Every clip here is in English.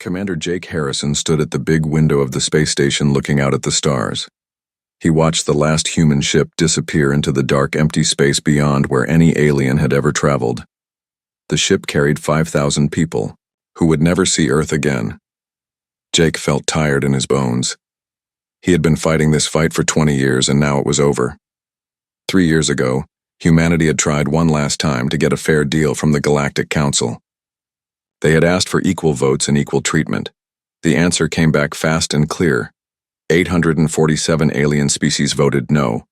Commander Jake Harrison stood at the big window of the space station looking out at the stars. He watched the last human ship disappear into the dark, empty space beyond where any alien had ever traveled. The ship carried 5,000 people, who would never see Earth again. Jake felt tired in his bones. He had been fighting this fight for 20 years, and now it was over. 3 years ago, humanity had tried one last time to get a fair deal from the Galactic Council. They had asked for equal votes and equal treatment. The answer came back fast and clear. 847 alien species voted no.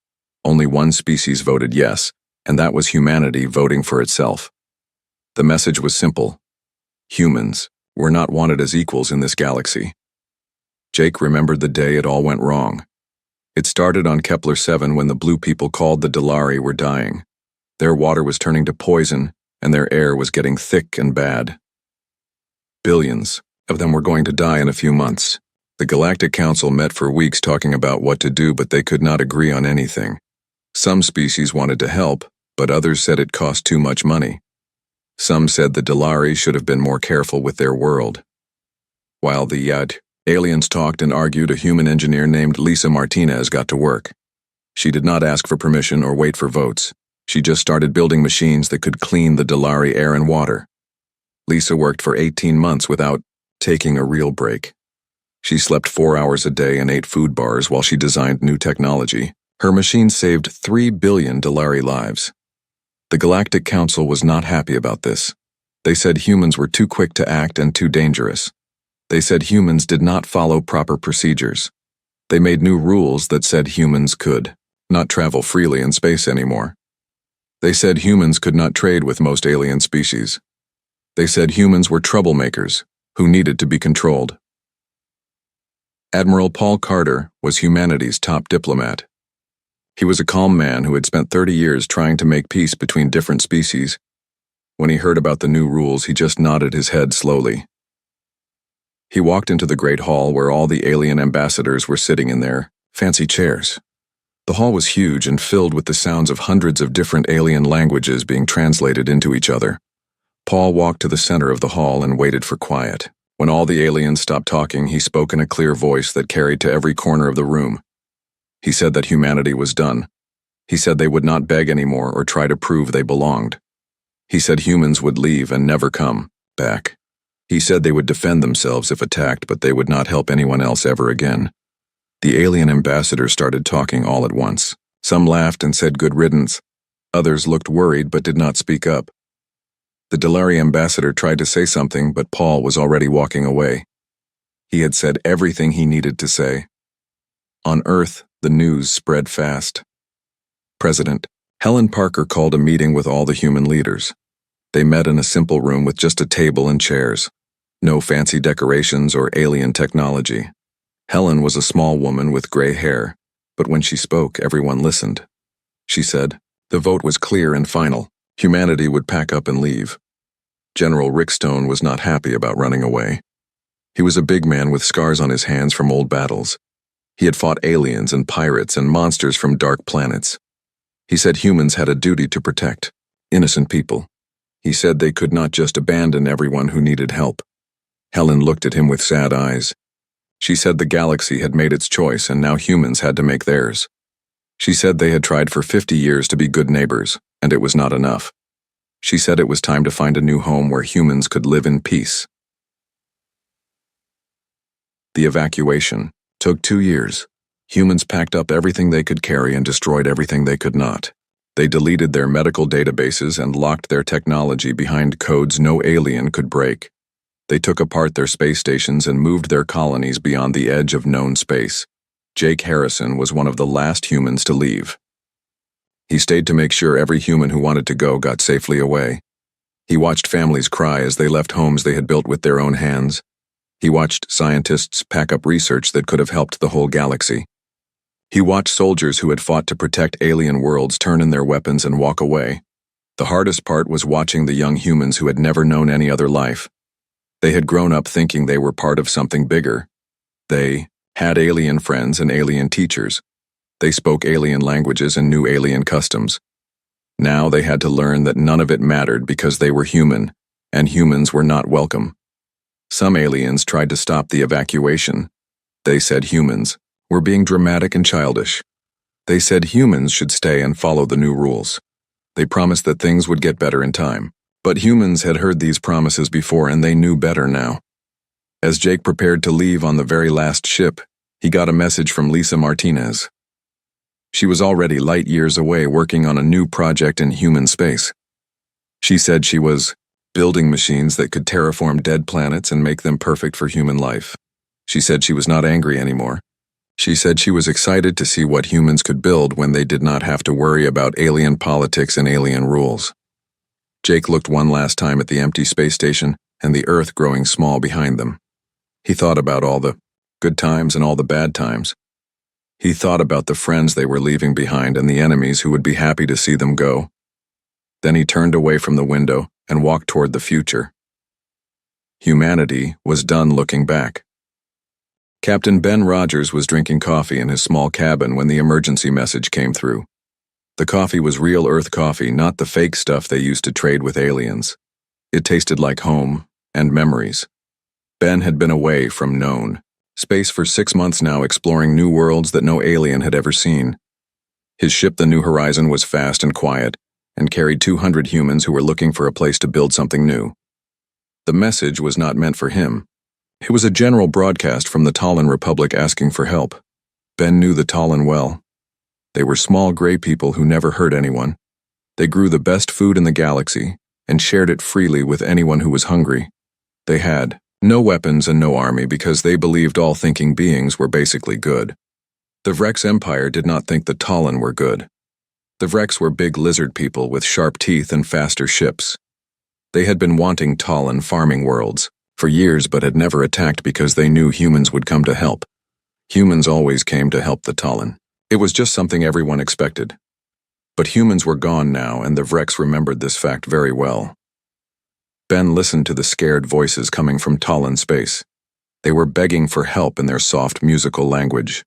Only one species voted yes, and that was humanity voting for itself. The message was simple. Humans were not wanted as equals in this galaxy. Jake remembered the day it all went wrong. It started on Kepler 7 when the blue people called the Dalari were dying. Their water was turning to poison, and their air was getting thick and bad. Billions of them were going to die in a few months. The Galactic Council met for weeks talking about what to do, but they could not agree on anything. Some species wanted to help, but others said it cost too much money. Some said the Dalari should have been more careful with their world. While the aliens talked and argued, a human engineer named Lisa Martinez got to work. She did not ask for permission or wait for votes. She just started building machines that could clean the Dalari air and water. Lisa worked for 18 months without taking a real break. She slept 4 hours a day and ate food bars while she designed new technology. Her machine saved 3 billion Dalari lives. The Galactic Council was not happy about this. They said humans were too quick to act and too dangerous. They said humans did not follow proper procedures. They made new rules that said humans could not travel freely in space anymore. They said humans could not trade with most alien species. They said humans were troublemakers who needed to be controlled. Admiral Paul Carter was humanity's top diplomat. He was a calm man who had spent 30 years trying to make peace between different species. When he heard about the new rules, he just nodded his head slowly. He walked into the great hall where all the alien ambassadors were sitting in their fancy chairs. The hall was huge and filled with the sounds of hundreds of different alien languages being translated into each other. Paul walked to the center of the hall and waited for quiet. When all the aliens stopped talking, he spoke in a clear voice that carried to every corner of the room. He said that humanity was done. He said they would not beg anymore or try to prove they belonged. He said humans would leave and never come back. He said they would defend themselves if attacked, but they would not help anyone else ever again. The alien ambassadors started talking all at once. Some laughed and said good riddance. Others looked worried but did not speak up. The Dalari ambassador tried to say something, but Paul was already walking away. He had said everything he needed to say. On Earth, the news spread fast. President Helen Parker called a meeting with all the human leaders. They met in a simple room with just a table and chairs. No fancy decorations or alien technology. Helen was a small woman with gray hair, but when she spoke, everyone listened. She said, the vote was clear and final. Humanity would pack up and leave. General Rick Stone was not happy about running away. He was a big man with scars on his hands from old battles. He had fought aliens and pirates and monsters from dark planets. He said humans had a duty to protect innocent people. He said they could not just abandon everyone who needed help. Helen looked at him with sad eyes. She said the galaxy had made its choice and now humans had to make theirs. She said they had tried for 50 years to be good neighbors, and it was not enough. She said it was time to find a new home where humans could live in peace. The evacuation took 2 years. Humans packed up everything they could carry and destroyed everything they could not. They deleted their medical databases and locked their technology behind codes no alien could break. They took apart their space stations and moved their colonies beyond the edge of known space. Jake Harrison was one of the last humans to leave. He stayed to make sure every human who wanted to go got safely away. He watched families cry as they left homes they had built with their own hands. He watched scientists pack up research that could have helped the whole galaxy. He watched soldiers who had fought to protect alien worlds turn in their weapons and walk away. The hardest part was watching the young humans who had never known any other life. They had grown up thinking they were part of something bigger. They had alien friends and alien teachers. They spoke alien languages and knew alien customs. Now they had to learn that none of it mattered because they were human, and humans were not welcome. Some aliens tried to stop the evacuation. They said humans were being dramatic and childish. They said humans should stay and follow the new rules. They promised that things would get better in time. But humans had heard these promises before and they knew better now. As Jake prepared to leave on the very last ship, he got a message from Lisa Martinez. She was already light years away working on a new project in human space. She said she was building machines that could terraform dead planets and make them perfect for human life. She said she was not angry anymore. She said she was excited to see what humans could build when they did not have to worry about alien politics and alien rules. Jake looked one last time at the empty space station and the Earth growing small behind them. He thought about all the good times and all the bad times. He thought about the friends they were leaving behind and the enemies who would be happy to see them go. Then he turned away from the window and walked toward the future. Humanity was done looking back. Captain Ben Rogers was drinking coffee in his small cabin when the emergency message came through. The coffee was real Earth coffee, not the fake stuff they used to trade with aliens. It tasted like home and memories. Ben had been away from known space for 6 months now, exploring new worlds that no alien had ever seen. His ship, the New Horizon, was fast and quiet and carried 200 humans who were looking for a place to build something new. The message was not meant for him. It was a general broadcast from the Talon Republic asking for help. Ben knew the Talon well. They were small gray people who never hurt anyone. They grew the best food in the galaxy and shared it freely with anyone who was hungry. They had no weapons and no army because they believed all thinking beings were basically good. The Vrex Empire did not think the Talon were good. The Vrex were big lizard people with sharp teeth and faster ships. They had been wanting Talon farming worlds for years but had never attacked because they knew humans would come to help. Humans always came to help the Talon. It was just something everyone expected. But humans were gone now, and the Vrex remembered this fact very well. Ben listened to the scared voices coming from Talon space. They were begging for help in their soft musical language.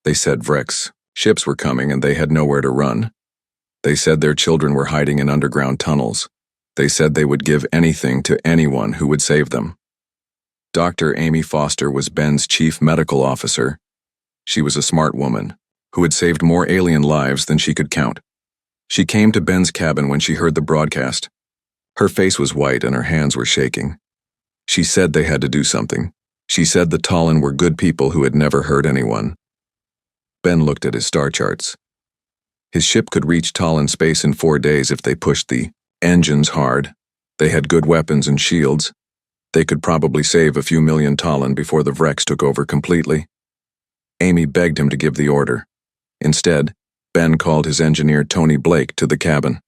They said Vrex ships were coming and they had nowhere to run. They said their children were hiding in underground tunnels. They said they would give anything to anyone who would save them. Dr. Amy Foster was Ben's chief medical officer. She was a smart woman who had saved more alien lives than she could count. She came to Ben's cabin when she heard the broadcast. Her face was white and her hands were shaking. She said they had to do something. She said the Talon were good people who had never hurt anyone. Ben looked at his star charts. His ship could reach Talon space in 4 days if they pushed the engines hard. They had good weapons and shields. They could probably save a few million Talon before the Vrex took over completely. Amy begged him to give the order. Instead, Ben called his engineer Tony Blake to the cabin.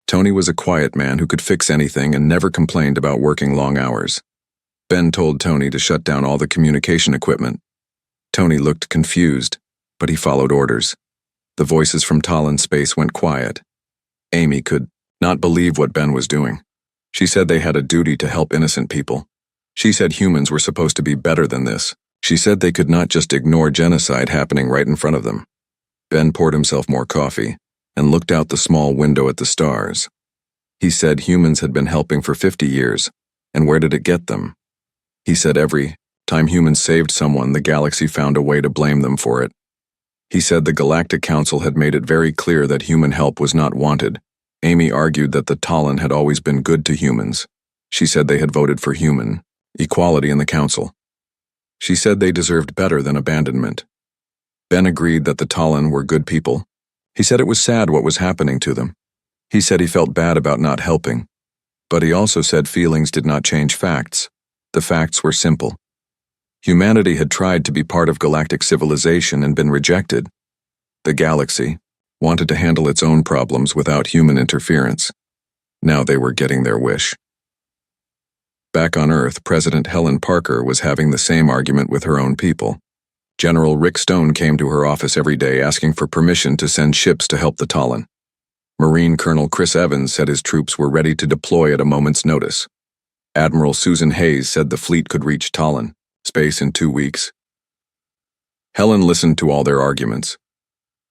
Tony was a quiet man who could fix anything and never complained about working long hours. Ben told Tony to shut down all the communication equipment. Tony looked confused, but he followed orders. The voices from Talon space went quiet. Amy could not believe what Ben was doing. She said they had a duty to help innocent people. She said humans were supposed to be better than this. She said they could not just ignore genocide happening right in front of them. Ben poured himself more coffee and looked out the small window at the stars. He said humans had been helping for 50 years, and where did it get them? He said every time humans saved someone, the galaxy found a way to blame them for it. He said the Galactic Council had made it very clear that human help was not wanted. Amy argued that the Talon had always been good to humans. She said they had voted for human equality in the Council. She said they deserved better than abandonment. Ben agreed that the Talon were good people. He said it was sad what was happening to them. He said he felt bad about not helping. But he also said feelings did not change facts. The facts were simple. Humanity had tried to be part of galactic civilization and been rejected. The galaxy wanted to handle its own problems without human interference. Now they were getting their wish. Back on Earth, President Helen Parker was having the same argument with her own people. General Rick Stone came to her office every day asking for permission to send ships to help the Talon. Marine Colonel Chris Evans said his troops were ready to deploy at a moment's notice. Admiral Susan Hayes said the fleet could reach Talon space in 2 weeks. Helen listened to all their arguments.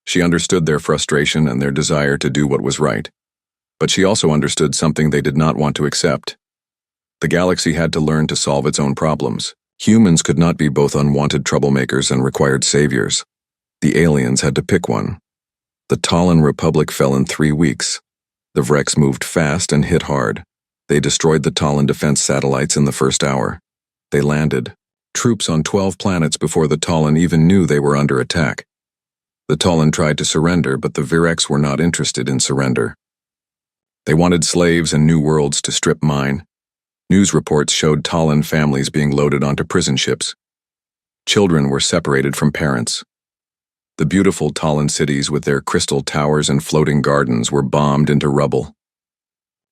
She understood their frustration and their desire to do what was right. But she also understood something they did not want to accept. The galaxy had to learn to solve its own problems. Humans could not be both unwanted troublemakers and required saviors. The aliens had to pick one. The Talon Republic fell in 3 weeks. The Vrex moved fast and hit hard. They destroyed the Talon defense satellites in the first hour. They landed troops on 12 planets before the Talon even knew they were under attack. The Talon tried to surrender, but the Vrex were not interested in surrender. They wanted slaves and new worlds to strip mine. News reports showed Talon families being loaded onto prison ships. Children were separated from parents. The beautiful Talon cities with their crystal towers and floating gardens were bombed into rubble.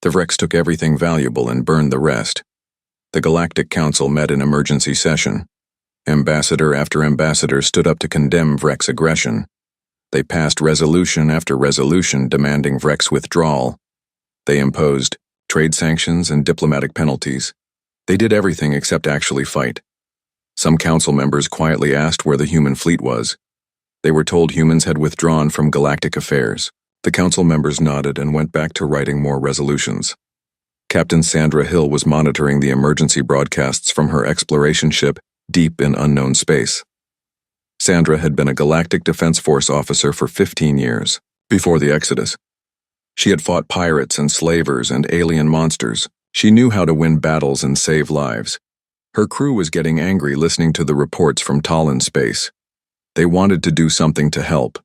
The Vrex took everything valuable and burned the rest. The Galactic Council met in emergency session. Ambassador after ambassador stood up to condemn Vrex aggression. They passed resolution after resolution demanding Vrex withdrawal. They imposed trade sanctions and diplomatic penalties. They did everything except actually fight. Some council members quietly asked where the human fleet was. They were told humans had withdrawn from galactic affairs. The council members nodded and went back to writing more resolutions. Captain Sandra Hill was monitoring the emergency broadcasts from her exploration ship deep in unknown space. Sandra had been a Galactic Defense Force officer for 15 years, before the Exodus. She had fought pirates and slavers and alien monsters. She knew how to win battles and save lives. Her crew was getting angry listening to the reports from Talon space. They wanted to do something to help.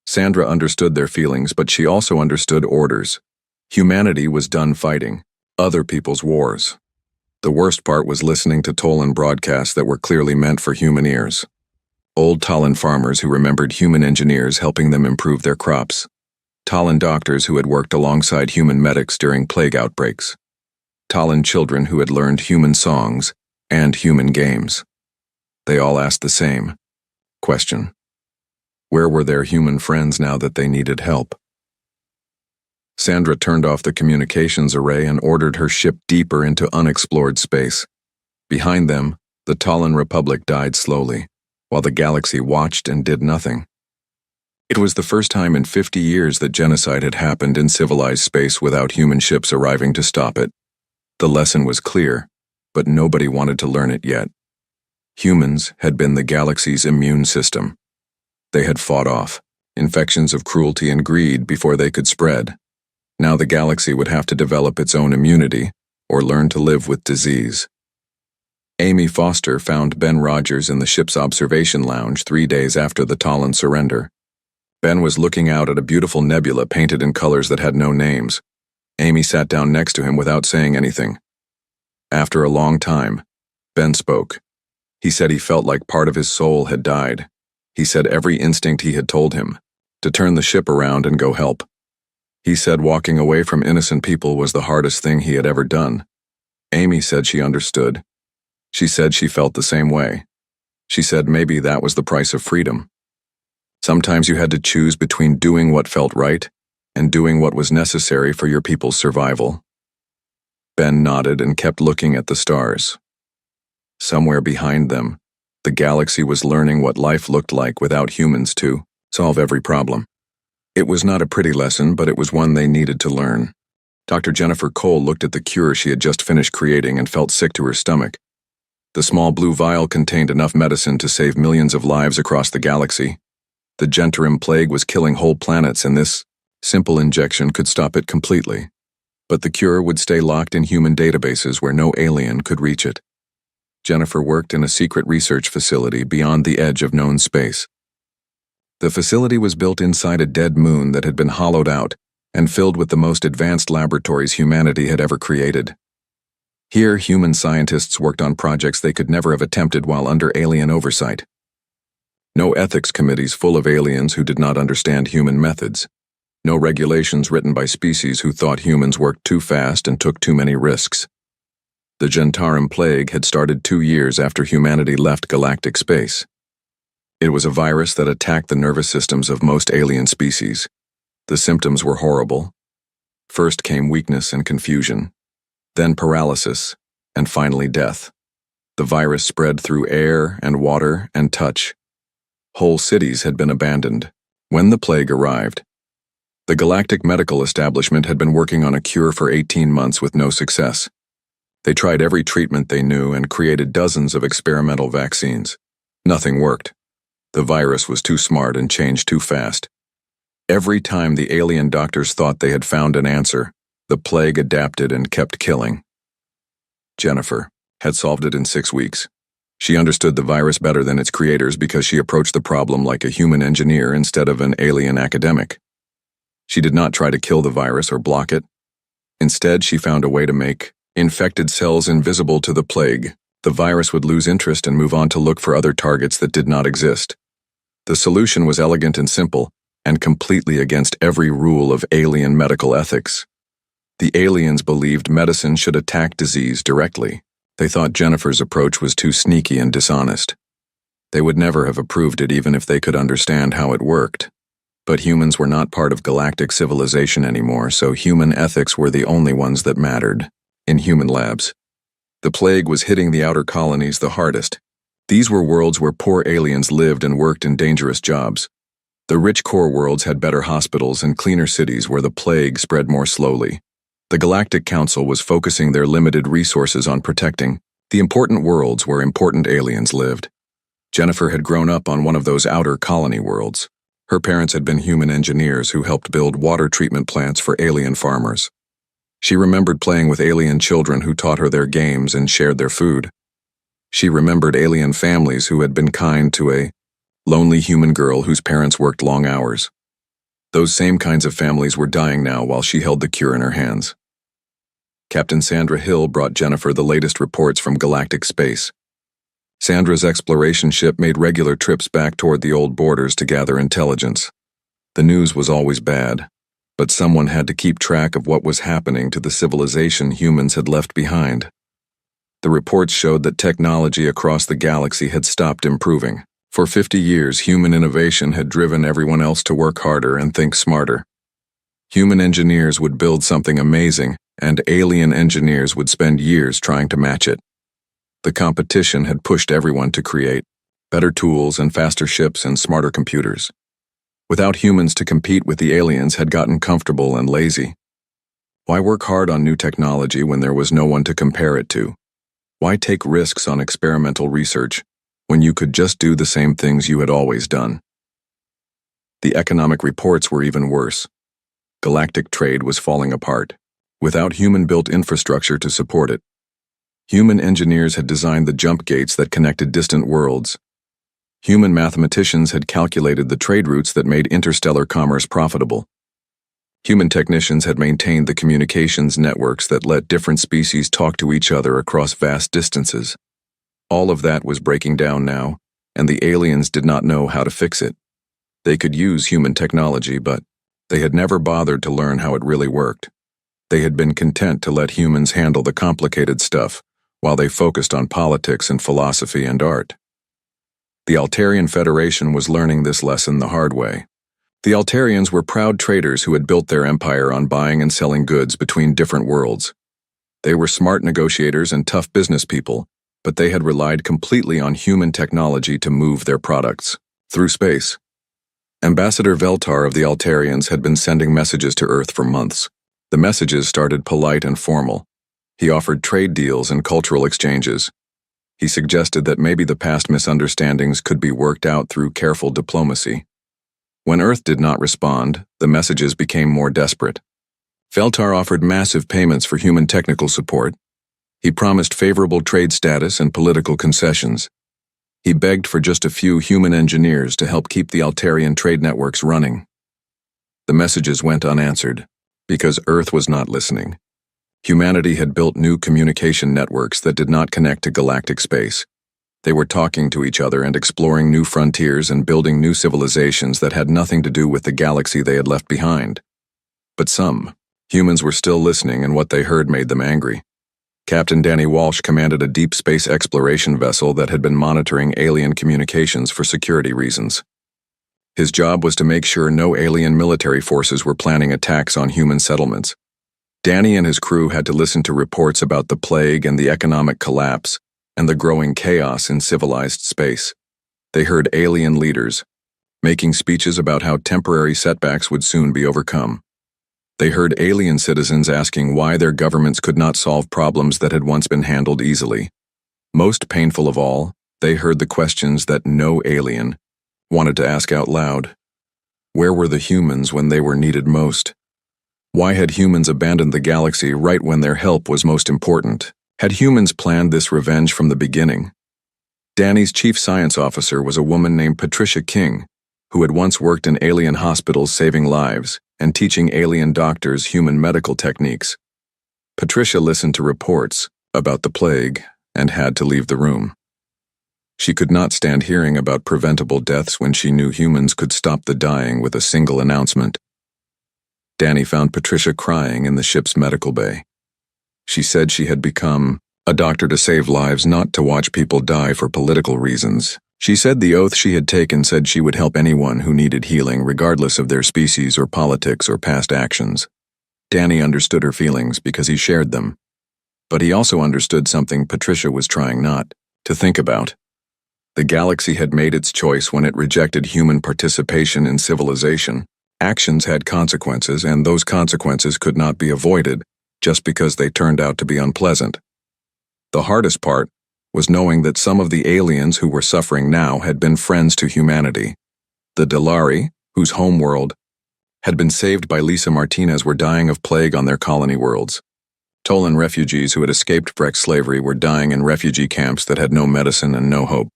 Sandra understood their feelings, but she also understood orders. Humanity was done fighting other people's wars. The worst part was listening to Talon broadcasts that were clearly meant for human ears. Old Talon farmers who remembered human engineers helping them improve their crops. Talon doctors who had worked alongside human medics during plague outbreaks. Talon children who had learned human songs and human games. They all asked the same question. Where were their human friends now that they needed help? Sandra turned off the communications array and ordered her ship deeper into unexplored space. Behind them, the Talon Republic died slowly, while the galaxy watched and did nothing. It was the first time in 50 years that genocide had happened in civilized space without human ships arriving to stop it. The lesson was clear, but nobody wanted to learn it yet. Humans had been the galaxy's immune system. They had fought off infections of cruelty and greed before they could spread. Now the galaxy would have to develop its own immunity or learn to live with disease. Amy Foster found Ben Rogers in the ship's observation lounge 3 days after the Talon surrender. Ben was looking out at a beautiful nebula painted in colors that had no names. Amy sat down next to him without saying anything. After a long time, Ben spoke. He said he felt like part of his soul had died. He said every instinct he had told him, to turn the ship around and go help. He said walking away from innocent people was the hardest thing he had ever done. Amy said she understood. She said she felt the same way. She said maybe that was the price of freedom. Sometimes you had to choose between doing what felt right and doing what was necessary for your people's survival. Ben nodded and kept looking at the stars. Somewhere behind them, the galaxy was learning what life looked like without humans to solve every problem. It was not a pretty lesson, but it was one they needed to learn. Dr. Jennifer Cole looked at the cure she had just finished creating and felt sick to her stomach. The small blue vial contained enough medicine to save millions of lives across the galaxy. The Gentarim plague was killing whole planets, and this simple injection could stop it completely. But the cure would stay locked in human databases where no alien could reach it. Jennifer worked in a secret research facility beyond the edge of known space. The facility was built inside a dead moon that had been hollowed out and filled with the most advanced laboratories humanity had ever created. Here, human scientists worked on projects they could never have attempted while under alien oversight. No ethics committees full of aliens who did not understand human methods. No regulations written by species who thought humans worked too fast and took too many risks. The Gentarim plague had started 2 years after humanity left galactic space. It was a virus that attacked the nervous systems of most alien species. The symptoms were horrible. First came weakness and confusion, then paralysis, and finally death. The virus spread through air and water and touch. Whole cities had been abandoned. When the plague arrived, the galactic medical establishment had been working on a cure for 18 months with no success. They tried every treatment they knew and created dozens of experimental vaccines. Nothing worked. The virus was too smart and changed too fast. Every time the alien doctors thought they had found an answer, the plague adapted and kept killing. Jennifer had solved it in 6 weeks. She understood the virus better than its creators because she approached the problem like a human engineer instead of an alien academic. She did not try to kill the virus or block it. Instead, she found a way to make infected cells invisible to the plague. The virus would lose interest and move on to look for other targets that did not exist. The solution was elegant and simple, and completely against every rule of alien medical ethics. The aliens believed medicine should attack disease directly. They thought Jennifer's approach was too sneaky and dishonest. They would never have approved it even if they could understand how it worked. But humans were not part of galactic civilization anymore, so human ethics were the only ones that mattered. In human labs, the plague was hitting the outer colonies the hardest. These were worlds where poor aliens lived and worked in dangerous jobs. The rich core worlds had better hospitals and cleaner cities where the plague spread more slowly. The Galactic Council was focusing their limited resources on protecting the important worlds where important aliens lived. Jennifer had grown up on one of those outer colony worlds. Her parents had been human engineers who helped build water treatment plants for alien farmers. She remembered playing with alien children who taught her their games and shared their food. She remembered alien families who had been kind to a lonely human girl whose parents worked long hours. Those same kinds of families were dying now while she held the cure in her hands. Captain Sandra Hill brought Jennifer the latest reports from galactic space. Sandra's exploration ship made regular trips back toward the old borders to gather intelligence. The news was always bad, but someone had to keep track of what was happening to the civilization humans had left behind. The reports showed that technology across the galaxy had stopped improving. For 50 years, human innovation had driven everyone else to work harder and think smarter. Human engineers would build something amazing, and alien engineers would spend years trying to match it. The competition had pushed everyone to create better tools and faster ships and smarter computers. Without humans to compete with, the aliens had gotten comfortable and lazy. Why work hard on new technology when there was no one to compare it to? Why take risks on experimental research when you could just do the same things you had always done? The economic reports were even worse. Galactic trade was falling apart, without human-built infrastructure to support it. Human engineers had designed the jump gates that connected distant worlds. Human mathematicians had calculated the trade routes that made interstellar commerce profitable. Human technicians had maintained the communications networks that let different species talk to each other across vast distances. All of that was breaking down now, and the aliens did not know how to fix it. They could use human technology, but they had never bothered to learn how it really worked. They had been content to let humans handle the complicated stuff, while they focused on politics and philosophy and art. The Altarian Federation was learning this lesson the hard way. The Altarians were proud traders who had built their empire on buying and selling goods between different worlds. They were smart negotiators and tough business people, but they had relied completely on human technology to move their products through space. Ambassador Veltar of the Altarians had been sending messages to Earth for months. The messages started polite and formal. He offered trade deals and cultural exchanges. He suggested that maybe the past misunderstandings could be worked out through careful diplomacy. When Earth did not respond, the messages became more desperate. Veltar offered massive payments for human technical support. He promised favorable trade status and political concessions. He begged for just a few human engineers to help keep the Altarian trade networks running. The messages went unanswered, because Earth was not listening. Humanity had built new communication networks that did not connect to galactic space. They were talking to each other and exploring new frontiers and building new civilizations that had nothing to do with the galaxy they had left behind. But some humans were still listening, and what they heard made them angry. Captain Danny Walsh commanded a deep space exploration vessel that had been monitoring alien communications for security reasons. His job was to make sure no alien military forces were planning attacks on human settlements. Danny and his crew had to listen to reports about the plague and the economic collapse and the growing chaos in civilized space. They heard alien leaders making speeches about how temporary setbacks would soon be overcome. They heard alien citizens asking why their governments could not solve problems that had once been handled easily. Most painful of all, they heard the questions that no alien wanted to ask out loud. Where were the humans when they were needed most? Why had humans abandoned the galaxy right when their help was most important? Had humans planned this revenge from the beginning? Danny's chief science officer was a woman named Patricia King, who had once worked in alien hospitals saving lives and teaching alien doctors human medical techniques. Patricia listened to reports about the plague and had to leave the room. She could not stand hearing about preventable deaths when she knew humans could stop the dying with a single announcement. Danny found Patricia crying in the ship's medical bay. She said she had become a doctor to save lives, not to watch people die for political reasons. She said the oath she had taken said she would help anyone who needed healing regardless of their species or politics or past actions. Danny understood her feelings because he shared them. But he also understood something Patricia was trying not to think about. The galaxy had made its choice when it rejected human participation in civilization. Actions had consequences, and those consequences could not be avoided just because they turned out to be unpleasant. The hardest part was knowing that some of the aliens who were suffering now had been friends to humanity. The Delari, whose homeworld had been saved by Lisa Martinez, were dying of plague on their colony worlds. Tolan refugees who had escaped Breck slavery were dying in refugee camps that had no medicine and no hope.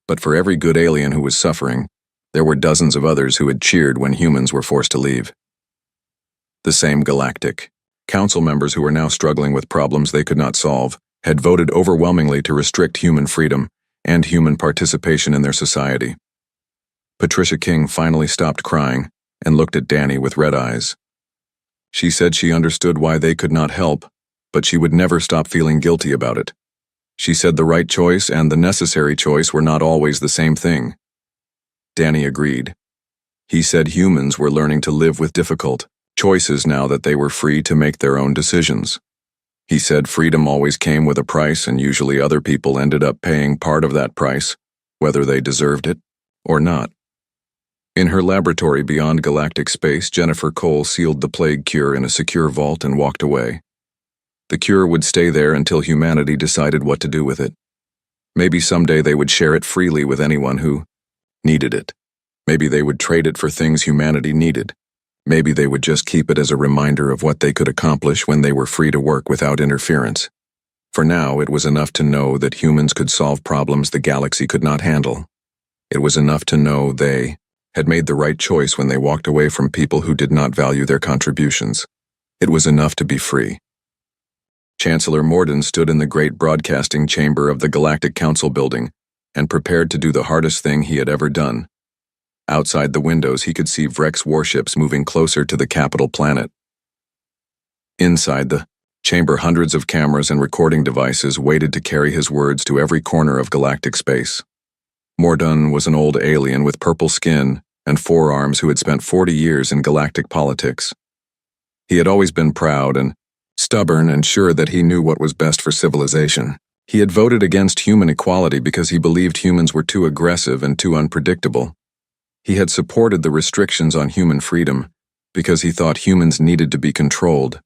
But for every good alien who was suffering, there were dozens of others who had cheered when humans were forced to leave. The same galactic council members who were now struggling with problems they could not solve had voted overwhelmingly to restrict human freedom and human participation in their society. Patricia King finally stopped crying and looked at Danny with red eyes. She said she understood why they could not help, but she would never stop feeling guilty about it. She said the right choice and the necessary choice were not always the same thing. Danny agreed. He said humans were learning to live with difficult choices now that they were free to make their own decisions. He said freedom always came with a price, and usually other people ended up paying part of that price, whether they deserved it or not. In her laboratory beyond galactic space, Jennifer Cole sealed the plague cure in a secure vault and walked away. The cure would stay there until humanity decided what to do with it. Maybe someday they would share it freely with anyone who needed it. Maybe they would trade it for things humanity needed. Maybe they would just keep it as a reminder of what they could accomplish when they were free to work without interference. For now, it was enough to know that humans could solve problems the galaxy could not handle. It was enough to know they had made the right choice when they walked away from people who did not value their contributions. It was enough to be free. Chancellor Morden stood in the great broadcasting chamber of the Galactic Council building and prepared to do the hardest thing he had ever done. Outside the windows, he could see Vreck's warships moving closer to the capital planet. Inside the chamber, hundreds of cameras and recording devices waited to carry his words to every corner of galactic space. Morden was an old alien with purple skin and forearms who had spent 40 years in galactic politics. He had always been proud and stubborn and sure that he knew what was best for civilization. He had voted against human equality because he believed humans were too aggressive and too unpredictable. He had supported the restrictions on human freedom because he thought humans needed to be controlled.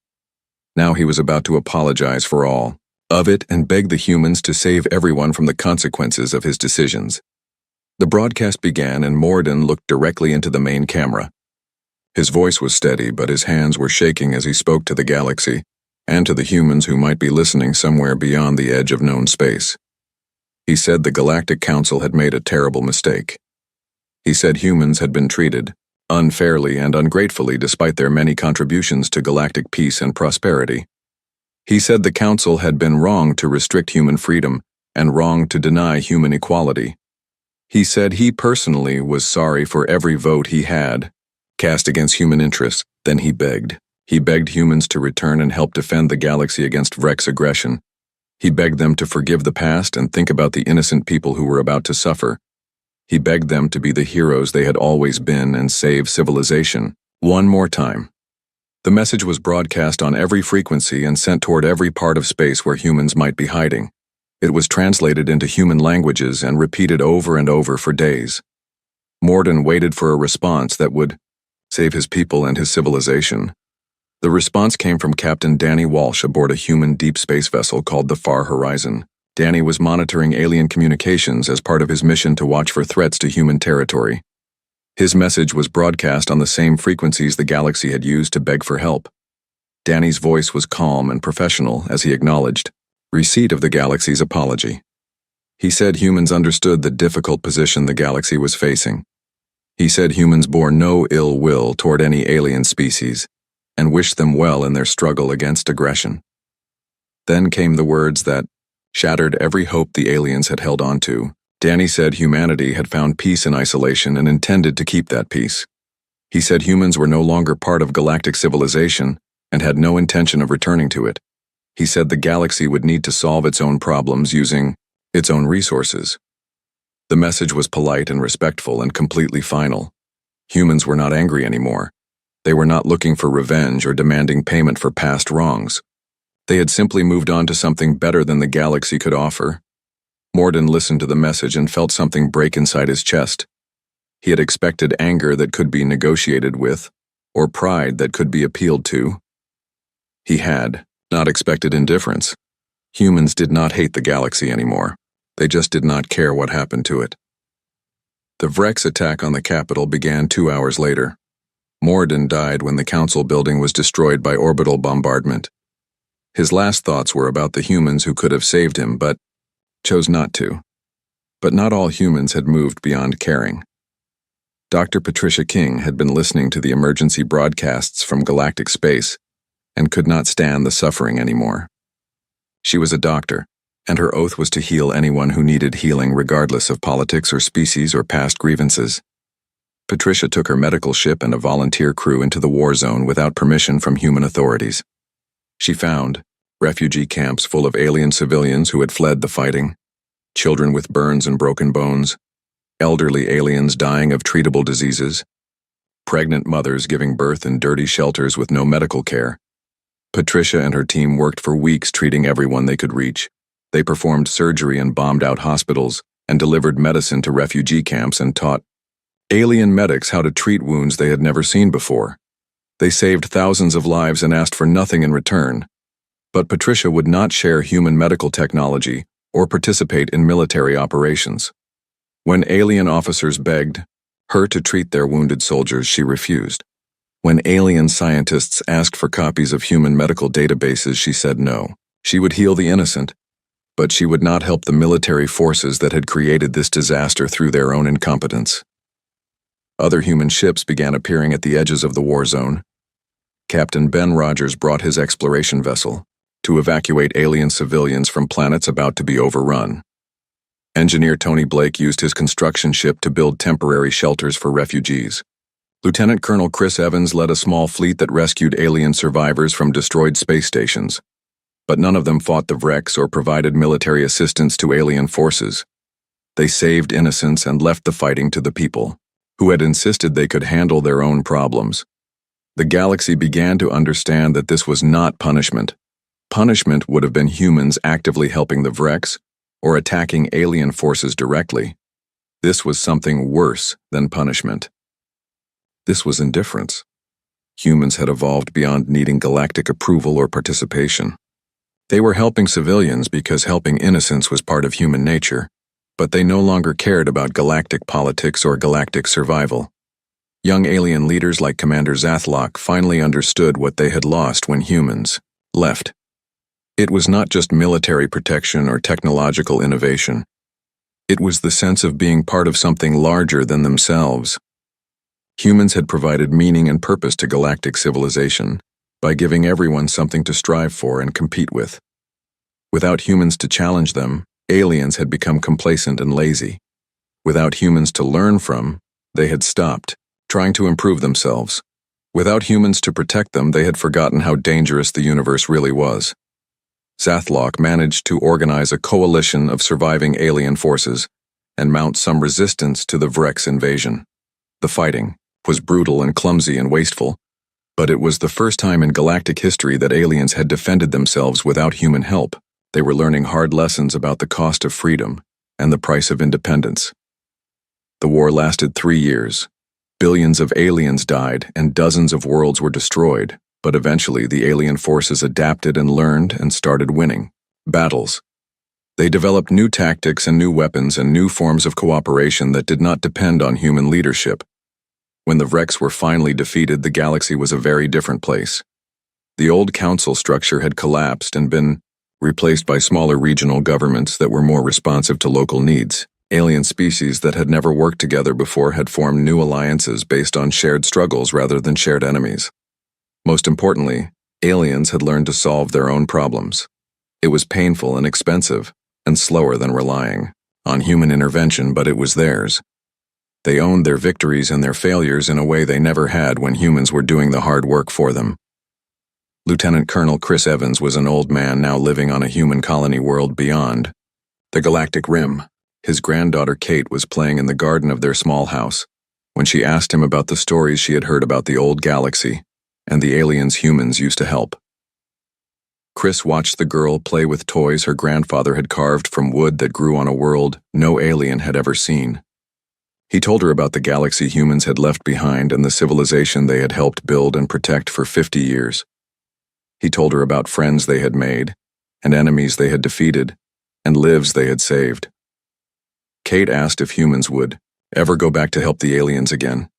Now he was about to apologize for all of it and beg the humans to save everyone from the consequences of his decisions. The broadcast began, and Morden looked directly into the main camera. His voice was steady, but his hands were shaking as he spoke to the galaxy and to the humans who might be listening somewhere beyond the edge of known space. He said the Galactic Council had made a terrible mistake. He said humans had been treated unfairly and ungratefully despite their many contributions to galactic peace and prosperity. He said the Council had been wrong to restrict human freedom and wrong to deny human equality. He said he personally was sorry for every vote he had cast against human interests. Then he begged. He begged humans to return and help defend the galaxy against Vreck's aggression. He begged them to forgive the past and think about the innocent people who were about to suffer. He begged them to be the heroes they had always been and save civilization one more time. The message was broadcast on every frequency and sent toward every part of space where humans might be hiding. It was translated into human languages and repeated over and over for days. Morden waited for a response that would save his people and his civilization. The response came from Captain Danny Walsh aboard a human deep space vessel called the Far Horizon. Danny was monitoring alien communications as part of his mission to watch for threats to human territory. His message was broadcast on the same frequencies the galaxy had used to beg for help. Danny's voice was calm and professional as he acknowledged receipt of the galaxy's apology. He said humans understood the difficult position the galaxy was facing. He said humans bore no ill will toward any alien species and wished them well in their struggle against aggression. Then came the words that shattered every hope the aliens had held on to. Danny said humanity had found peace in isolation and intended to keep that peace. He said humans were no longer part of galactic civilization and had no intention of returning to it. He said the galaxy would need to solve its own problems using its own resources. The message was polite and respectful and completely final. Humans were not angry anymore. They were not looking for revenge or demanding payment for past wrongs. They had simply moved on to something better than the galaxy could offer. Morden listened to the message and felt something break inside his chest. He had expected anger that could be negotiated with, or pride that could be appealed to. He had not expected indifference. Humans did not hate the galaxy anymore. They just did not care what happened to it. The Vrex attack on the capital began 2 hours later. Morden died when the council building was destroyed by orbital bombardment. His last thoughts were about the humans who could have saved him, but chose not to. But not all humans had moved beyond caring. Dr. Patricia King had been listening to the emergency broadcasts from galactic space and could not stand the suffering anymore. She was a doctor, and her oath was to heal anyone who needed healing regardless of politics or species or past grievances. Patricia took her medical ship and a volunteer crew into the war zone without permission from human authorities. She found refugee camps full of alien civilians who had fled the fighting, children with burns and broken bones, elderly aliens dying of treatable diseases, pregnant mothers giving birth in dirty shelters with no medical care. Patricia and her team worked for weeks treating everyone they could reach. They performed surgery in bombed-out hospitals and delivered medicine to refugee camps and taught alien medics how to treat wounds they had never seen before. They saved thousands of lives and asked for nothing in return. But Patricia would not share human medical technology or participate in military operations. When alien officers begged her to treat their wounded soldiers, she refused. When alien scientists asked for copies of human medical databases, she said no. She would heal the innocent, but she would not help the military forces that had created this disaster through their own incompetence. Other human ships began appearing at the edges of the war zone. Captain Ben Rogers brought his exploration vessel to evacuate alien civilians from planets about to be overrun. Engineer Tony Blake used his construction ship to build temporary shelters for refugees. Lieutenant Colonel Chris Evans led a small fleet that rescued alien survivors from destroyed space stations. But none of them fought the Vrex or provided military assistance to alien forces. They saved innocents and left the fighting to the people, who had insisted they could handle their own problems. The galaxy began to understand that this was not punishment. Punishment would have been humans actively helping the Vrex or attacking alien forces directly. This was something worse than punishment. This was indifference. Humans had evolved beyond needing galactic approval or participation. They were helping civilians because helping innocents was part of human nature, but they no longer cared about galactic politics or galactic survival. Young alien leaders like Commander Zathlock finally understood what they had lost when humans left. It was not just military protection or technological innovation. It was the sense of being part of something larger than themselves. Humans had provided meaning and purpose to galactic civilization by giving everyone something to strive for and compete with. Without humans to challenge them, aliens had become complacent and lazy. Without humans to learn from, they had stopped trying to improve themselves. Without humans to protect them, they had forgotten how dangerous the universe really was. Zathlock managed to organize a coalition of surviving alien forces and mount some resistance to the Vrex invasion. The fighting was brutal and clumsy and wasteful, but it was the first time in galactic history that aliens had defended themselves without human help. They were learning hard lessons about the cost of freedom and the price of independence. The war lasted 3 years. Billions of aliens died and dozens of worlds were destroyed, But eventually, the alien forces adapted and learned and started winning battles. They developed new tactics and new weapons and new forms of cooperation that did not depend on human leadership. When the Vrex were finally defeated, the galaxy was a very different place. The old council structure had collapsed and been replaced by smaller regional governments that were more responsive to local needs. Alien species that had never worked together before had formed new alliances based on shared struggles rather than shared enemies. Most importantly, aliens had learned to solve their own problems. It was painful and expensive, and slower than relying on human intervention, but it was theirs. They owned their victories and their failures in a way they never had when humans were doing the hard work for them. Lieutenant Colonel Chris Evans was an old man now living on a human colony world beyond the galactic rim. His granddaughter Kate was playing in the garden of their small house when she asked him about the stories she had heard about the old galaxy and the aliens humans used to help. Chris watched the girl play with toys her grandfather had carved from wood that grew on a world no alien had ever seen. He told her about the galaxy humans had left behind and the civilization they had helped build and protect for 50 years. He told her about friends they had made, and enemies they had defeated, and lives they had saved. Kate asked if humans would ever go back to help the aliens again.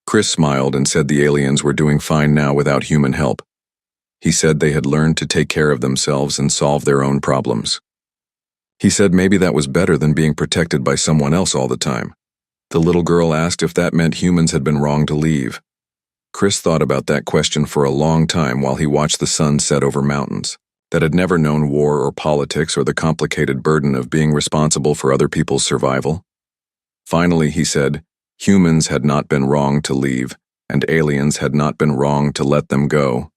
Chris smiled and said the aliens were doing fine now without human help. He said they had learned to take care of themselves and solve their own problems. He said maybe that was better than being protected by someone else all the time. The little girl asked if that meant humans had been wrong to leave. Chris thought about that question for a long time while he watched the sun set over mountains that had never known war or politics or the complicated burden of being responsible for other people's survival. Finally, he said, humans had not been wrong to leave, and aliens had not been wrong to let them go.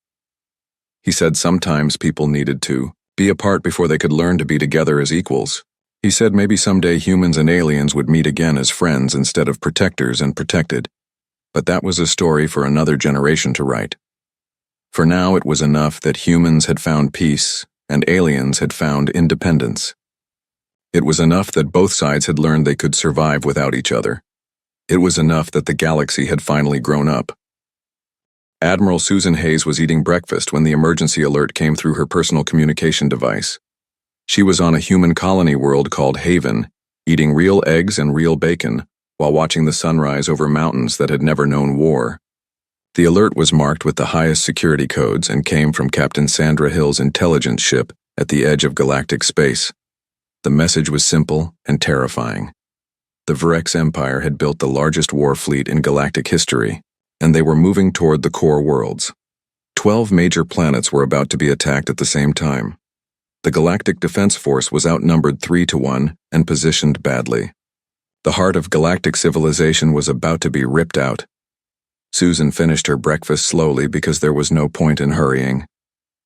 He said sometimes people needed to be apart before they could learn to be together as equals. He said maybe someday humans and aliens would meet again as friends instead of protectors and protected. But that was a story for another generation to write. For now, it was enough that humans had found peace and aliens had found independence. It was enough that both sides had learned they could survive without each other. It was enough that the galaxy had finally grown up. Admiral Susan Hayes was eating breakfast when the emergency alert came through her personal communication device. She was on a human colony world called Haven, eating real eggs and real bacon, while watching the sunrise over mountains that had never known war. The alert was marked with the highest security codes and came from Captain Sandra Hill's intelligence ship at the edge of galactic space. The message was simple and terrifying. The Vrex Empire had built the largest war fleet in galactic history, and they were moving toward the core worlds. 12 major planets were about to be attacked at the same time. The Galactic Defense Force was outnumbered 3-1 and positioned badly. The heart of galactic civilization was about to be ripped out. Susan finished her breakfast slowly because there was no point in hurrying.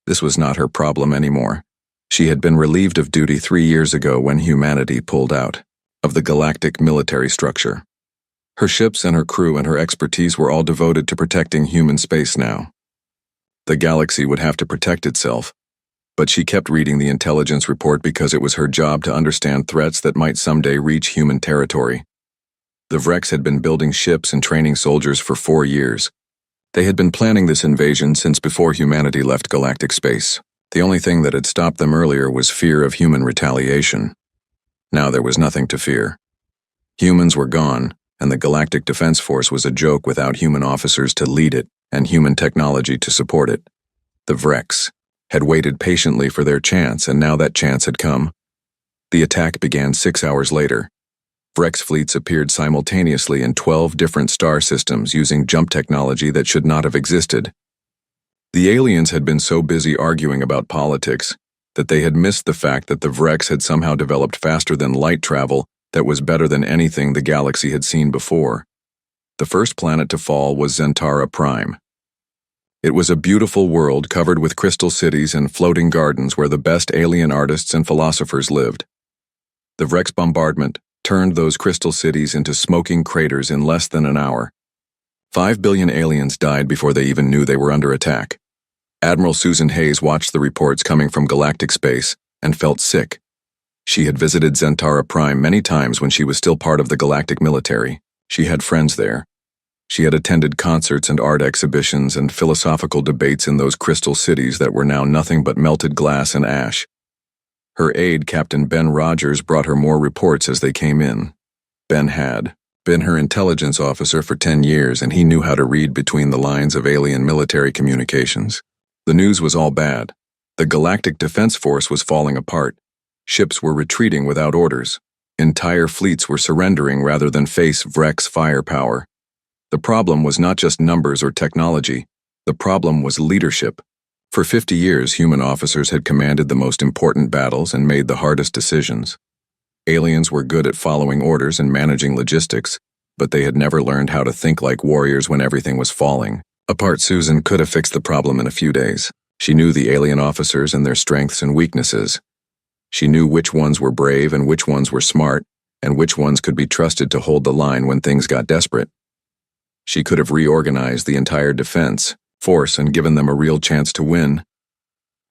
This was not her problem anymore. She had been relieved of duty 3 years ago when humanity pulled out of the galactic military structure. Her ships and her crew and her expertise were all devoted to protecting human space now. The galaxy would have to protect itself, but she kept reading the intelligence report because it was her job to understand threats that might someday reach human territory. The Vrex had been building ships and training soldiers for 4 years. They had been planning this invasion since before humanity left galactic space. The only thing that had stopped them earlier was fear of human retaliation. Now there was nothing to fear. Humans were gone, and the Galactic Defense Force was a joke without human officers to lead it and human technology to support it. The Vrex had waited patiently for their chance, and now that chance had come. The attack began 6 hours later. Vrex fleets appeared simultaneously in 12 different star systems using jump technology that should not have existed. The aliens had been so busy arguing about politics that they had missed the fact that the Vrex had somehow developed faster than light travel that was better than anything the galaxy had seen before. The first planet to fall was Zentara Prime. It was a beautiful world covered with crystal cities and floating gardens where the best alien artists and philosophers lived. The Vrex bombardment turned those crystal cities into smoking craters in less than an hour. 5 billion aliens died before they even knew they were under attack. Admiral Susan Hayes watched the reports coming from galactic space and felt sick. She had visited Zentara Prime many times when she was still part of the galactic military. She had friends there. She had attended concerts and art exhibitions and philosophical debates in those crystal cities that were now nothing but melted glass and ash. Her aide, Captain Ben Rogers, brought her more reports as they came in. Ben had been her intelligence officer for 10 years, and he knew how to read between the lines of alien military communications. The news was all bad. The Galactic Defense Force was falling apart. Ships were retreating without orders. Entire fleets were surrendering rather than face Vrek's firepower. The problem was not just numbers or technology. The problem was leadership. For 50 years, human officers had commanded the most important battles and made the hardest decisions. Aliens were good at following orders and managing logistics, but they had never learned how to think like warriors when everything was falling apart. Susan could have fixed the problem in a few days. She knew the alien officers and their strengths and weaknesses. She knew which ones were brave and which ones were smart, and which ones could be trusted to hold the line when things got desperate. She could have reorganized the entire defense force and given them a real chance to win.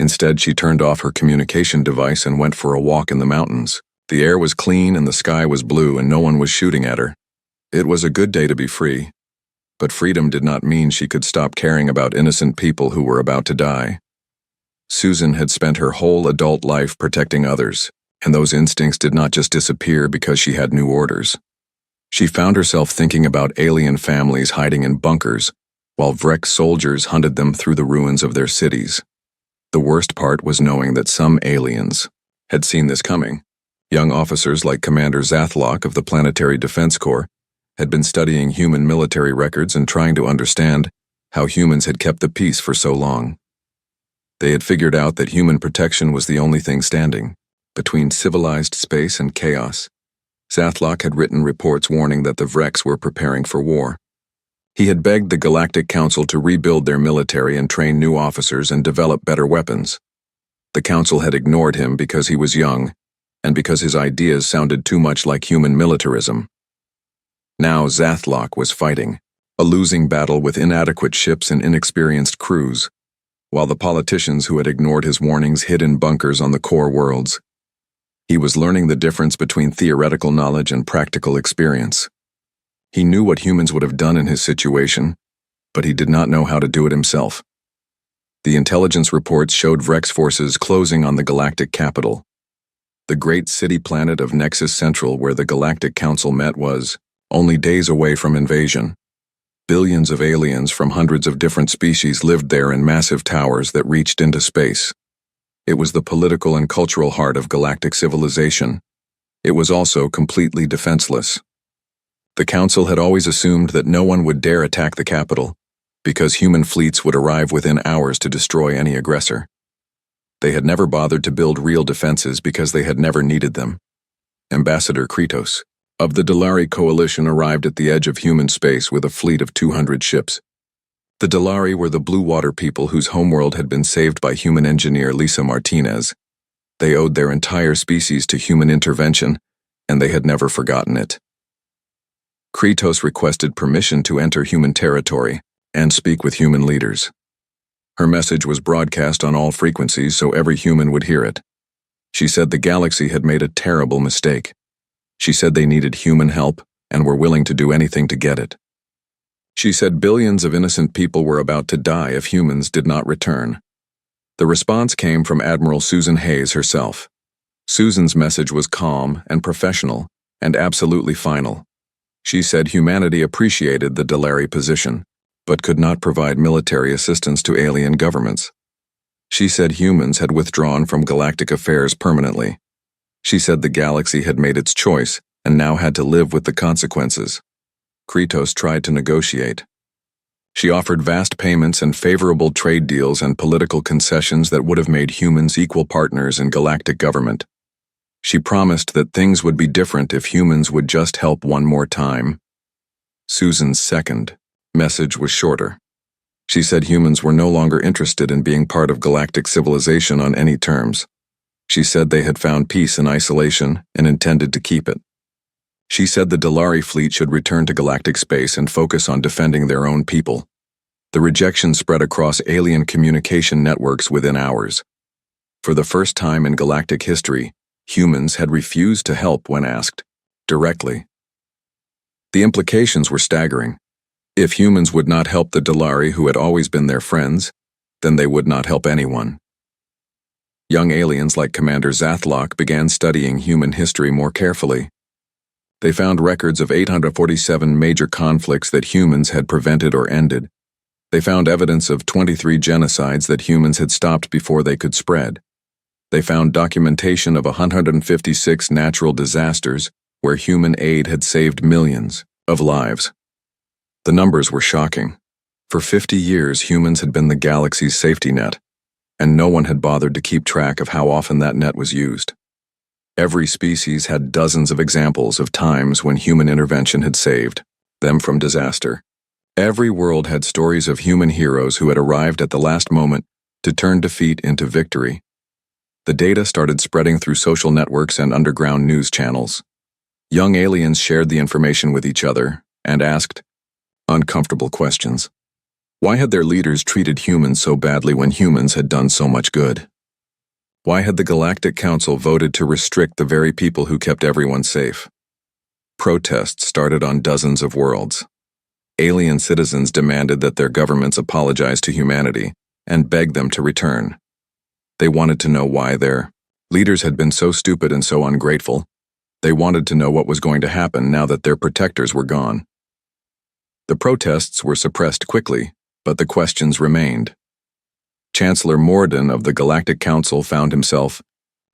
Instead, she turned off her communication device and went for a walk in the mountains. The air was clean and the sky was blue and no one was shooting at her. It was a good day to be free. But freedom did not mean she could stop caring about innocent people who were about to die. Susan had spent her whole adult life protecting others, and those instincts did not just disappear because she had new orders. She found herself thinking about alien families hiding in bunkers, while Vrek soldiers hunted them through the ruins of their cities. The worst part was knowing that some aliens had seen this coming. Young officers like Commander Zathlock of the Planetary Defense Corps had been studying human military records and trying to understand how humans had kept the peace for so long. They had figured out that human protection was the only thing standing between civilized space and chaos. Zathlock had written reports warning that the Vreks were preparing for war. He had begged the Galactic Council to rebuild their military and train new officers and develop better weapons. The Council had ignored him because he was young, and because his ideas sounded too much like human militarism. Now Zathlock was fighting a losing battle with inadequate ships and inexperienced crews, while the politicians who had ignored his warnings hid in bunkers on the core worlds. He was learning the difference between theoretical knowledge and practical experience. He knew what humans would have done in his situation, but he did not know how to do it himself. The intelligence reports showed Vrek's forces closing on the galactic capital. The great city planet of Nexus Central, where the Galactic Council met, was only days away from invasion. Billions of aliens from hundreds of different species lived there in massive towers that reached into space. It was the political and cultural heart of galactic civilization. It was also completely defenseless. The Council had always assumed that no one would dare attack the capital, because human fleets would arrive within hours to destroy any aggressor. They had never bothered to build real defenses because they had never needed them. Ambassador Kritos of the Dalari Coalition arrived at the edge of human space with a fleet of 200 ships. The Dalari were the blue water people whose homeworld had been saved by human engineer Lisa Martinez. They owed their entire species to human intervention, and they had never forgotten it. Kritos requested permission to enter human territory and speak with human leaders. Her message was broadcast on all frequencies so every human would hear it. She said the galaxy had made a terrible mistake. She said they needed human help and were willing to do anything to get it. She said billions of innocent people were about to die if humans did not return. The response came from Admiral Susan Hayes herself. Susan's message was calm and professional and absolutely final. She said humanity appreciated the Dalari position, but could not provide military assistance to alien governments. She said humans had withdrawn from galactic affairs permanently. She said the galaxy had made its choice and now had to live with the consequences. Kritos tried to negotiate. She offered vast payments and favorable trade deals and political concessions that would have made humans equal partners in galactic government. She promised that things would be different if humans would just help one more time. Susan's second message was shorter. She said humans were no longer interested in being part of galactic civilization on any terms. She said they had found peace in isolation and intended to keep it. She said the Dalari fleet should return to galactic space and focus on defending their own people. The rejection spread across alien communication networks within hours. For the first time in galactic history, humans had refused to help when asked directly. The implications were staggering. If humans would not help the Dalari who had always been their friends, then they would not help anyone. Young aliens like Commander Zathlock began studying human history more carefully. They found records of 847 major conflicts that humans had prevented or ended. They found evidence of 23 genocides that humans had stopped before they could spread. They found documentation of 156 natural disasters where human aid had saved millions of lives. The numbers were shocking. For 50 years, humans had been the galaxy's safety net, and no one had bothered to keep track of how often that net was used. Every species had dozens of examples of times when human intervention had saved them from disaster. Every world had stories of human heroes who had arrived at the last moment to turn defeat into victory. The data started spreading through social networks and underground news channels. Young aliens shared the information with each other and asked uncomfortable questions. Why had their leaders treated humans so badly when humans had done so much good? Why had the Galactic Council voted to restrict the very people who kept everyone safe? Protests started on dozens of worlds. Alien citizens demanded that their governments apologize to humanity and begged them to return. They wanted to know why their leaders had been so stupid and so ungrateful. They wanted to know what was going to happen now that their protectors were gone. The protests were suppressed quickly, but the questions remained. Chancellor Morden of the Galactic Council found himself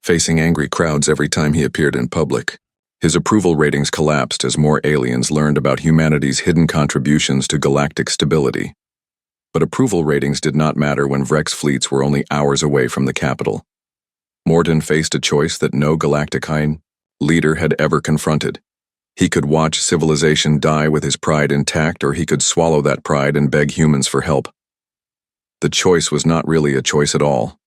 facing angry crowds every time he appeared in public. His approval ratings collapsed as more aliens learned about humanity's hidden contributions to galactic stability. But approval ratings did not matter when Vrex fleets were only hours away from the capital. Morden faced a choice that no Galacticine leader had ever confronted. He could watch civilization die with his pride intact, or he could swallow that pride and beg humans for help. The choice was not really a choice at all.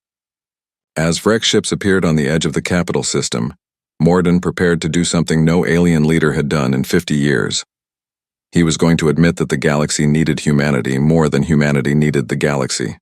As Vrex ships appeared on the edge of the capital system, Morden prepared to do something no alien leader had done in 50 years. He was going to admit that the galaxy needed humanity more than humanity needed the galaxy.